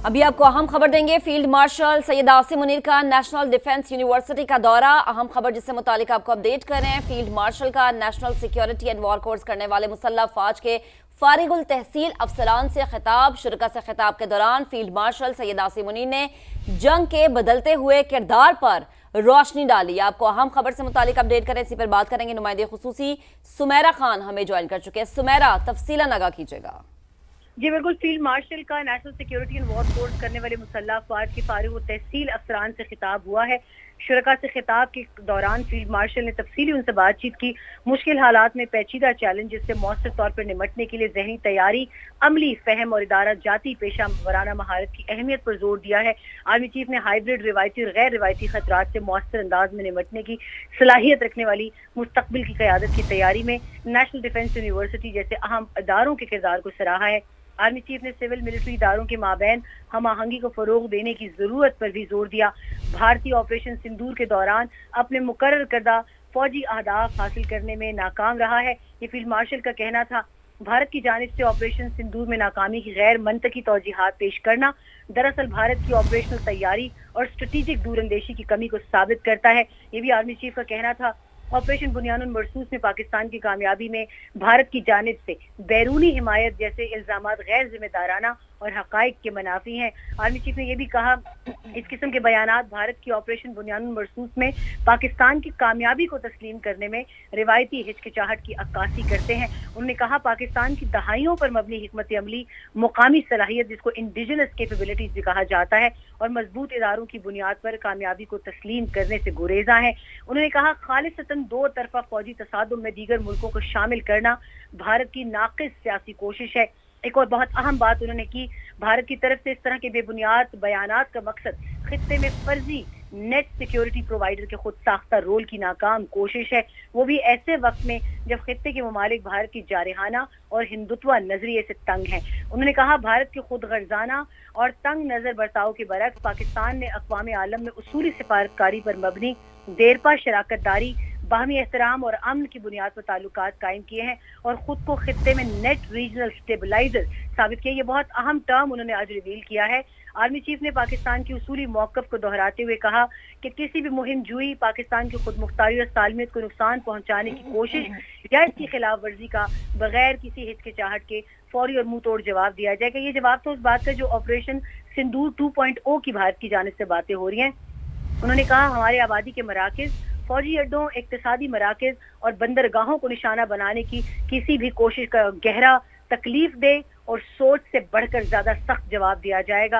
अभी आपको अहम खबर देंगे। फील्ड मार्शल सैयद आसिम मुनीर का नेशनल डिफेंस यूनिवर्सिटी का दौरा। अहम खबर जिससे मुतालिक आपको अपडेट कर रहे हैं। फील्ड मार्शल का national security and war course करने वाले मुसल्लह फौज के फारिगुल तहसील अफसरान से खिताब। शुरका से खिताब के दौरान फील्ड मार्शल सैयद आसिम मुनीर ने जंग के बदलते हुए किरदार पर रोशनी डाली। आपको अहम खबर से मुतालिक अपडेट करें, इसी पर बात करेंगे। नुमाइंदे खुसूसी सुमेरा खान हमें ज्वाइन कर चुके हैं। सुमेरा, तफसीलन आगाह कीजिएगा। जी बिल्कुल, फील्ड मार्शल का national security and war course करने वाले मुसल्लह अफवाज के फारिग तहसील अफसरान से खिताब हुआ है। शुरका से खिताब के दौरान फील्ड मार्शल ने तफसीली उनसे बातचीत की। मुश्किल हालात में पेचीदा चैलेंजेस से मौसर तौर पर निमटने के लिए जहनी तैयारी, अमली फहम और इदारा जाती पेशा वराना महारत की अहमियत पर जोर दिया है। आर्मी चीफ ने हाइब्रिड, रिवायती और गैर रिवायती खतरात से मौसर अंदाज में निमटने की सलाहियत रखने वाली मुस्तकबिल की क़यादत की तैयारी में नेशनल डिफेंस यूनिवर्सिटी जैसे अहम इदारों के किरदार को सराहा है। आर्मी चीफ ने सिविल मिलिट्री इदारों के माबैन हम आहंगी को फरोग देने की जरूरत पर भी जोर दिया। भारतीय ऑपरेशन सिंदूर के दौरान अपने मुकर्रर करदा फौजी अहदाफ हासिल करने में नाकाम रहा है, ये फील्ड मार्शल का कहना था। भारत की जानिब से ऑपरेशन सिंदूर में नाकामी की गैर मंतकी तौजीहात पेश करना दरअसल भारत की ऑपरेशनल तैयारी और स्ट्रेटेजिक दूरंदेशी की कमी को साबित करता है, ये भी आर्मी चीफ का कहना था। ऑपरेशन बुनियानुल मरसूस में पाकिस्तान की कामयाबी में भारत की जानिब से बैरूनी हिमायत जैसे इल्जामात गैर जिम्मेदाराना और हकाइक के मनाफी हैं। आर्मी चीफ ने यह भी कहा, इस किस्म के बयानात भारत की ऑपरेशन बुनियानुल मरसूस में पाकिस्तान की कामयाबी को तस्लीम करने में रिवायती हिचकिचाहट की अक्कासी करते हैं। उन्होंने कहा, पाकिस्तान की दहाइयों पर मबनी हिकमत अमली, मुकामी सलाहियत जिसको इंडिजिनस कैपेबिलिटीज भी कहा जाता है, और मजबूत इदारों की बुनियाद पर कामयाबी को तस्लीम करने से गुरेजा है। उन्होंने कहा, खालिसतन दो तरफा फौजी तसादुम में दीगर मुल्कों को शामिल करना भारत की नाकिस सियासी कोशिश है। एक और बहुत अहम बात उन्होंने की, भारत की तरफ से इस तरह के बेबुनियाद बयानात का मकसद खित्ते में फर्जी नेट सिक्योरिटी प्रोवाइडर के खुद साख्ता रोल की नाकाम कोशिश है, वो भी ऐसे वक्त में जब खित्ते के ममालिक भारत की जारहाना और हिंदुत्व नजरिए से तंग हैं। उन्होंने कहा, भारत के खुद गर्जाना और तंग नजर बर्ताव के बरक्स पाकिस्तान ने अक़वाम आलम में उसूली सिफारतकारी पर मबनी देरपा शराकत दारी, बाहमी एहतराम और अमन की बुनियाद पर ताल्लुकात कायम किए हैं और खुद को खित्ते में नेट रीजनल स्टेबलाइजर साबित किया। ये बहुत अहम टर्म उन्होंने आज रिवील किया है। आर्मी चीफ ने पाकिस्तान की उसूली मौक़िफ़ को दोहराते हुए कहा कि किसी भी मुहिम जुई पाकिस्तान की खुद मुख्तारी और सालमियत को नुकसान पहुंचाने की कोशिश या इसकी खिलाफ वर्जी का बगैर किसी हिचकिचाहट के फौरी और मुंह तोड़ जवाब दिया जाएगा। ये जवाब तो उस बात का जो ऑपरेशन सिंदूर 2.0 की भारत की जानिब से बातें हो रही हैं। उन्होंने कहा, हमारे आबादी के मराकज़, फौजी अड्डों, इक्तिसादी मराकज़ और बंदरगाहों को निशाना बनाने की किसी भी कोशिश का गहरा तकलीफ दे और सोच से बढ़कर ज्यादा सख्त जवाब दिया जाएगा।